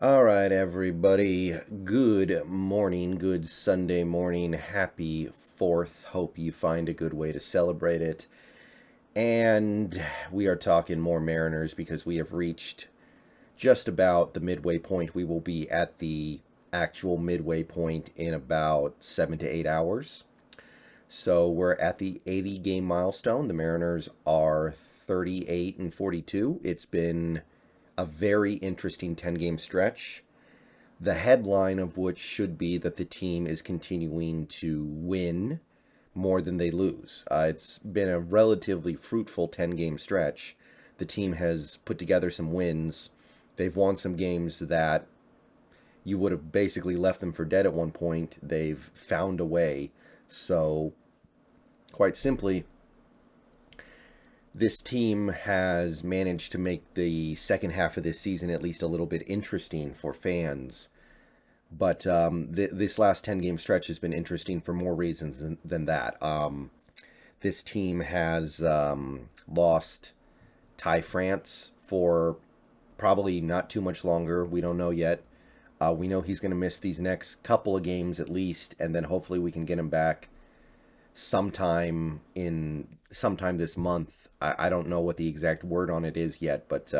All right, everybody. Good morning. Good Sunday morning. Happy 4th. Hope you find a good way to celebrate it. And we are talking more Mariners because we have reached just about the midway point. We will be at the actual midway point in about 7 to 8 hours. So we're at the 80 game milestone. The Mariners are 38 and 42. It's been a very interesting 10 game stretch, the headline of which should be that the team is continuing to win more than they lose. It's been a relatively fruitful 10 game stretch. The team has put together some wins. They've won some games that you would have basically left them for dead at one point. They've found a way. So, quite simply, this team has managed to make the second half of this season at least a little bit interesting for fans. But this last 10 game stretch has been interesting for more reasons than that. This team has lost Ty France for probably not too much longer. We don't know yet. We know he's going to miss these next couple of games at least, and then hopefully we can get him back sometime this month. I don't know what the exact word on it is yet, but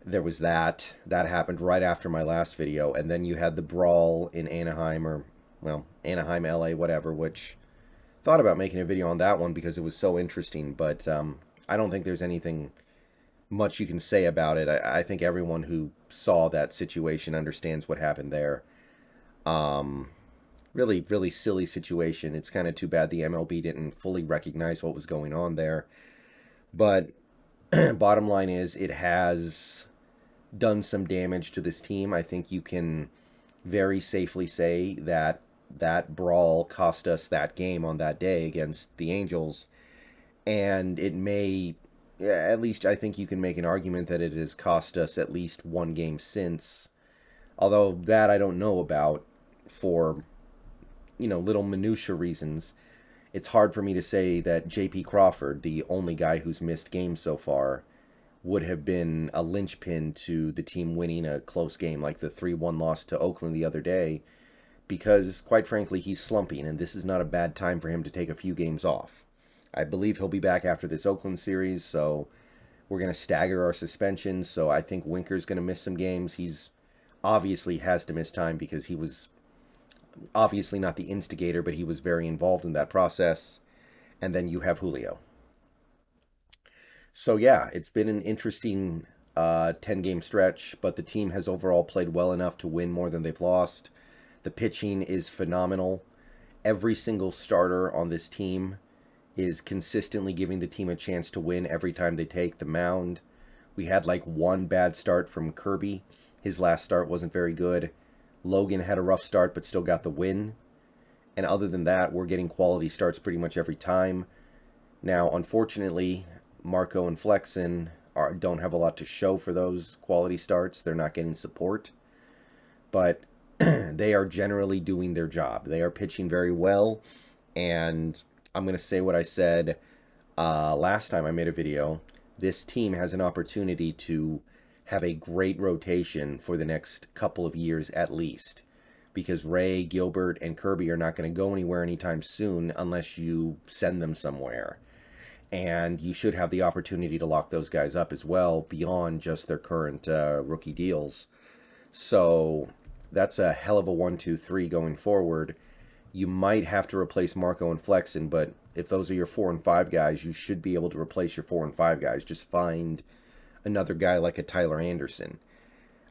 there was that happened right after my last video, and then you had the brawl in Anaheim, or well, Anaheim, LA, whatever, which thought about making a video on that one because it was so interesting, but I don't think there's anything much you can say about it. I think everyone who saw that situation understands what happened there. Really, really silly situation. It's kind of too bad the MLB didn't fully recognize what was going on there. But bottom line is, it has done some damage to this team. I think you can very safely say that that brawl cost us that game on that day against the Angels. And it may, at least I think you can make an argument that it has cost us at least one game since. Although that I don't know about for little minutia reasons. It's hard for me to say that J.P. Crawford, the only guy who's missed games so far, would have been a linchpin to the team winning a close game like the 3-1 loss to Oakland the other day, because, quite frankly, he's slumping, and this is not a bad time for him to take a few games off. I believe he'll be back after this Oakland series, so we're going to stagger our suspensions, so I think Winker's going to miss some games. He's obviously has to miss time because he was obviously not the instigator, but he was very involved in that process. And then you have Julio. So yeah, it's been an interesting 10 game stretch, but the team has overall played well enough to win more than they've lost. The pitching is phenomenal. Every single starter on this team is consistently giving the team a chance to win every time they take the mound. We had like one bad start from Kirby. His last start wasn't very good. Logan had a rough start but still got the win. And other than that, we're getting quality starts pretty much every time. Now, unfortunately, Marco and Flexen don't have a lot to show for those quality starts. They're not getting support. But they are generally doing their job. They are pitching very well. And I'm going to say what I said last time I made a video. This team has an opportunity to have a great rotation for the next couple of years at least, because Ray, Gilbert, and Kirby are not going to go anywhere anytime soon unless you send them somewhere. And you should have the opportunity to lock those guys up as well beyond just their current rookie deals. So that's a hell of a 1-2-3 going forward. You might have to replace Marco and Flexen, but if those are your 4 and 5 guys, you should be able to replace your 4 and 5 guys. Just find another guy like a Tyler Anderson.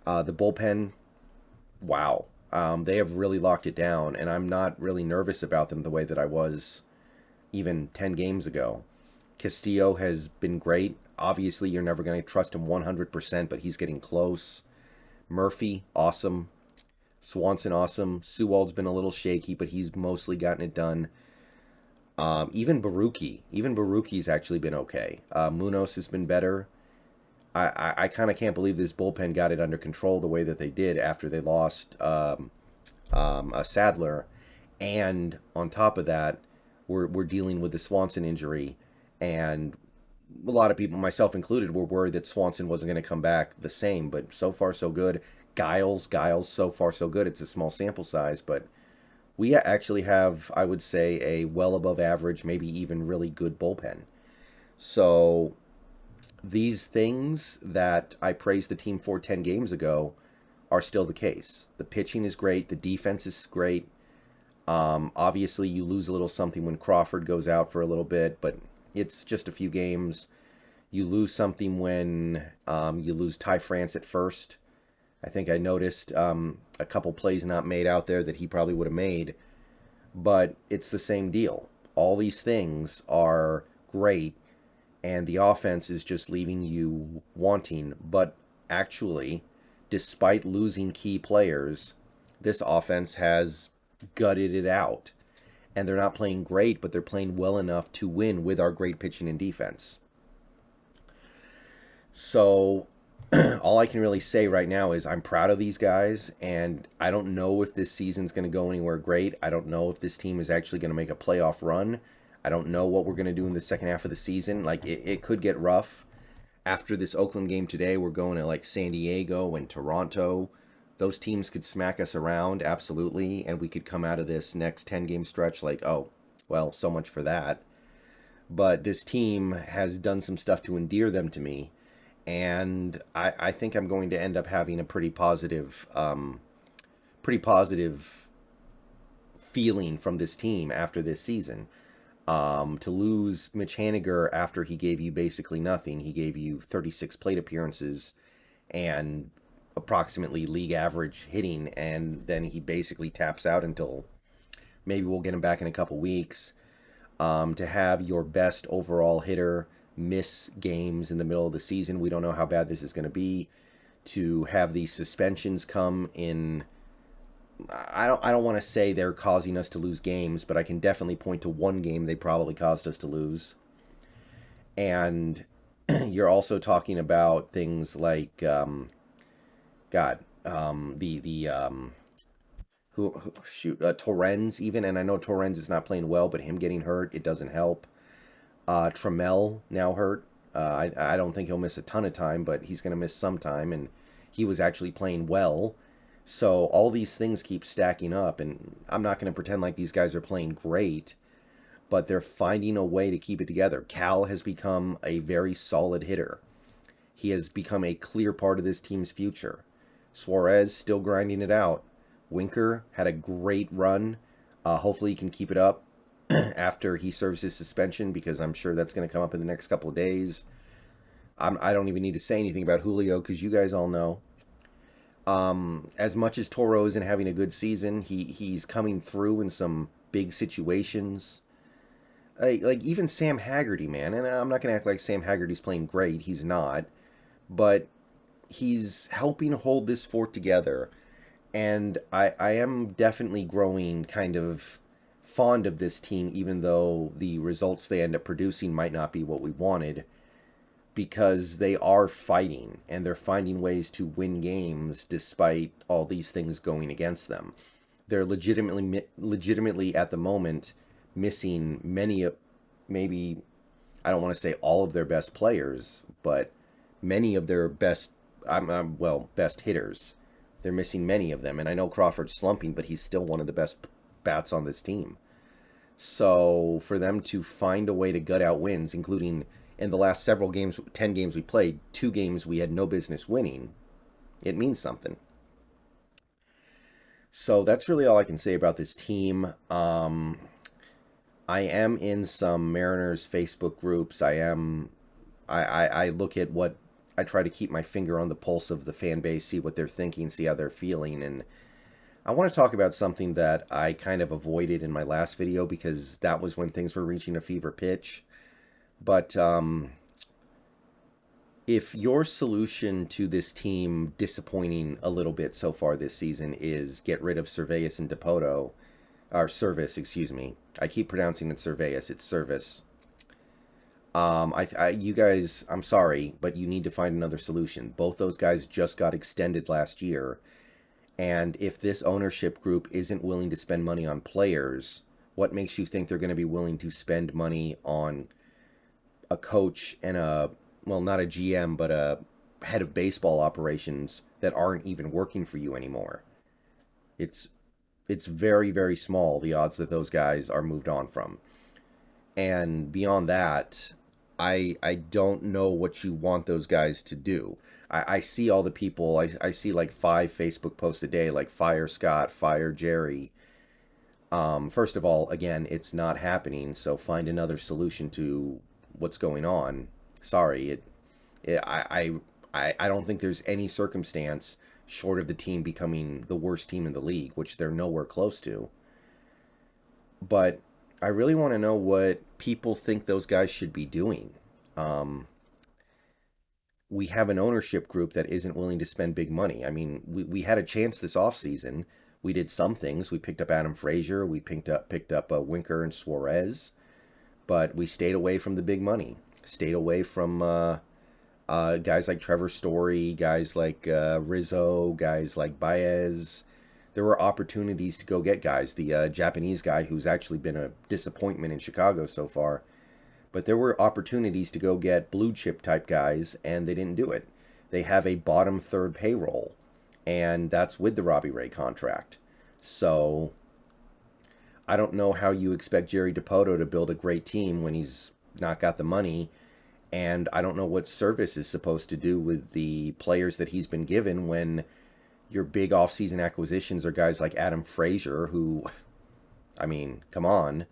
The bullpen, wow. They have really locked it down, and I'm not really nervous about them the way that I was even 10 games ago. Castillo has been great. Obviously, you're never going to trust him 100%, but he's getting close. Murphy, awesome. Swanson, awesome. Sewald's been a little shaky, but he's mostly gotten it done. Even Baruki's actually been okay. Munoz has been better. I kind of can't believe this bullpen got it under control the way that they did after they lost a Sadler. And on top of that, we're dealing with the Swanson injury. And a lot of people, myself included, were worried that Swanson wasn't going to come back the same, but so far so good. Giles, so far so good. It's a small sample size, but we actually have, I would say, a well above average, maybe even really good bullpen. So these things that I praised the team for 10 games ago are still the case. The pitching is great. The defense is great. Obviously, you lose a little something when Crawford goes out for a little bit, but it's just a few games. You lose something when you lose Ty France at first. I think I noticed a couple plays not made out there that he probably would have made, but it's the same deal. All these things are great, and the offense is just leaving you wanting. But actually, despite losing key players, this offense has gutted it out. And they're not playing great, but they're playing well enough to win with our great pitching and defense. So all I can really say right now is I'm proud of these guys, and I don't know if this season's going to go anywhere great. I don't know if this team is actually going to make a playoff run. I don't know what we're going to do in the second half of the season. Like, it could get rough. After this Oakland game today, we're going to, like, San Diego and Toronto. Those teams could smack us around, absolutely, and we could come out of this next 10-game stretch like, oh, well, so much for that. But this team has done some stuff to endear them to me, and I think I'm going to end up having a pretty positive feeling from this team after this season. To lose Mitch Haniger after he gave you basically nothing, he gave you 36 plate appearances and approximately league average hitting, and then he basically taps out until maybe we'll get him back in a couple weeks. To have your best overall hitter miss games in the middle of the season, we don't know how bad this is going to be. To have these suspensions come in, I don't want to say they're causing us to lose games, but I can definitely point to one game they probably caused us to lose. And you're also talking about things like Torrens even, and I know Torrens is not playing well, but him getting hurt, it doesn't help. Trammell now hurt. I don't think he'll miss a ton of time, but he's going to miss some time, and he was actually playing well. So all these things keep stacking up, and I'm not going to pretend like these guys are playing great, but they're finding a way to keep it together. Cal has become a very solid hitter. He has become a clear part of this team's future. Suarez still grinding it out. Winker had a great run. Hopefully he can keep it up after he serves his suspension, because I'm sure that's going to come up in the next couple of days. I don't even need to say anything about Julio because you guys all know. As much as Toro isn't having a good season, he's coming through in some big situations. Like even Sam Haggerty, man. And I'm not going to act like Sam Haggerty's playing great. He's not. But he's helping hold this fort together. And I am definitely growing kind of fond of this team, even though the results they end up producing might not be what we wanted, because they are fighting and they're finding ways to win games despite all these things going against them. They're legitimately at the moment missing many, maybe, I don't want to say all of their best players, but many of their best, best hitters. They're missing many of them, and I know Crawford's slumping, but he's still one of the best bats on this team. So for them to find a way to gut out wins, including in the last several games, 10 games we played, 2 games we had no business winning, it means something. So that's really all I can say about this team. I am in some Mariners Facebook groups. I look at what, I try to keep my finger on the pulse of the fan base, see what they're thinking, see how they're feeling. And I want to talk about something that I kind of avoided in my last video because that was when things were reaching a fever pitch. But if your solution to this team disappointing a little bit so far this season is get rid of Cervais and Dipoto, or Service, excuse me. I keep pronouncing it Cervais, it's Service. You guys, I'm sorry, but you need to find another solution. Both those guys just got extended last year. And if this ownership group isn't willing to spend money on players, what makes you think they're going to be willing to spend money on a coach and well, not a GM, but a head of baseball operations that aren't even working for you anymore. It's it's very, very small, the odds that those guys are moved on from. And beyond that, I don't know what you want those guys to do. I see all the people, I see like 5 Facebook posts a day, like fire Scott, fire Jerry. First of all, again, it's not happening, so find another solution to what's going on. Sorry, it I don't think there's any circumstance short of the team becoming the worst team in the league, which they're nowhere close to. But I really want to know what people think those guys should be doing. Um, we have an ownership group that isn't willing to spend big money. I mean, we had a chance this offseason. We did some things. We picked up Adam Frazier. We picked up Winker and Suarez, but we stayed away from the big money. Stayed away from guys like Trevor Story, guys like Rizzo, guys like Baez. There were opportunities to go get guys. The Japanese guy who's actually been a disappointment in Chicago so far. But there were opportunities to go get blue chip type guys, and they didn't do it. They have a bottom third payroll, and that's with the Robbie Ray contract. So I don't know how you expect Jerry Dipoto to build a great team when he's not got the money, and I don't know what Service is supposed to do with the players that he's been given when your big offseason acquisitions are guys like Adam Frazier, who, I mean, come on,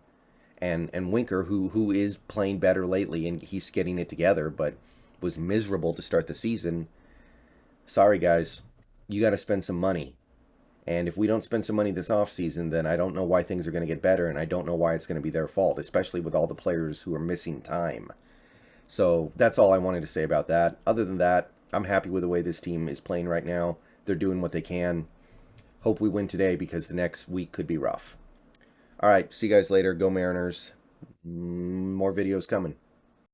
and Winker, who is playing better lately, and he's getting it together, but was miserable to start the season. Sorry, guys, you got to spend some money. And if we don't spend some money this offseason, then I don't know why things are going to get better, and I don't know why it's going to be their fault, especially with all the players who are missing time. So that's all I wanted to say about that. Other than that, I'm happy with the way this team is playing right now. They're doing what they can. Hope we win today because the next week could be rough. All right, see you guys later. Go Mariners. More videos coming.